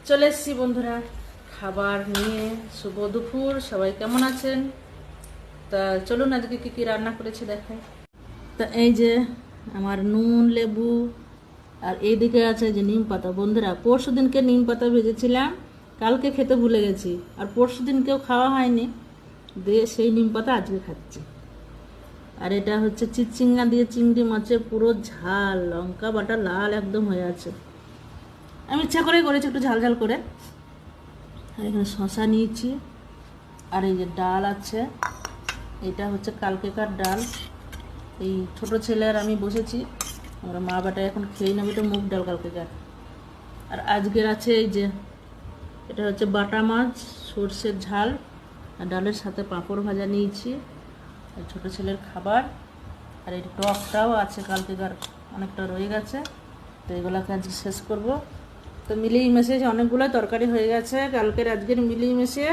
চলে এসেছি বন্ধুরা খাবার নিয়ে। শুভ দুপুর, সবাই কেমন আছেন? তা চলুন আজকে কি কি রান্না করেছি দেখাই। তা এই যে আমার নুন, লেবু, আর এইদিকে আছে যে নিম পাতা। বন্ধুরা, পরশু দিনকে নিম পাতা ভেজেছিলাম, কালকে খেতে ভুলে গেছি, আর পরশু দিনকেও খাওয়া হয়নি, দিয়ে সেই নিম পাতা আজকে খাচ্ছি। আর এটা হচ্ছে চিচিঙ্গা দিয়ে চিংড়ি মাছের পুরো ঝাল, লঙ্কা বাটা লাল একদম হয়ে আছে। আমি ইচ্ছা করে করেছি একটু ঝাল ঝাল করে। আর এখানে শশা নিয়েছি, আর এই যে ডাল আছে, এটা হচ্ছে কালকেকার ডাল। এই ছোট ছেলে আর আমি বসেছি, আমরা মা বাটায় এখন খেয়ে নেবো। এটা মুগ ডাল কালকেকার। আর আজকের আছে এই যে, এটা হচ্ছে বাটা মাছ, সর্ষের ঝাল, আর ডালের সাথে পাঁপড় ভাজা নিয়েছি, আর ছোটো ছেলের খাবার। আর এই টকটাও আছে কালকেকার, অনেকটা রয়ে গেছে, তো এগুলোকে আজকে শেষ করব। তো মিলিয়ে মিশিয়ে অনেকগুলো তরকারি হয়ে গেছে কালকের আজকের মিলিয়ে মিশিয়ে।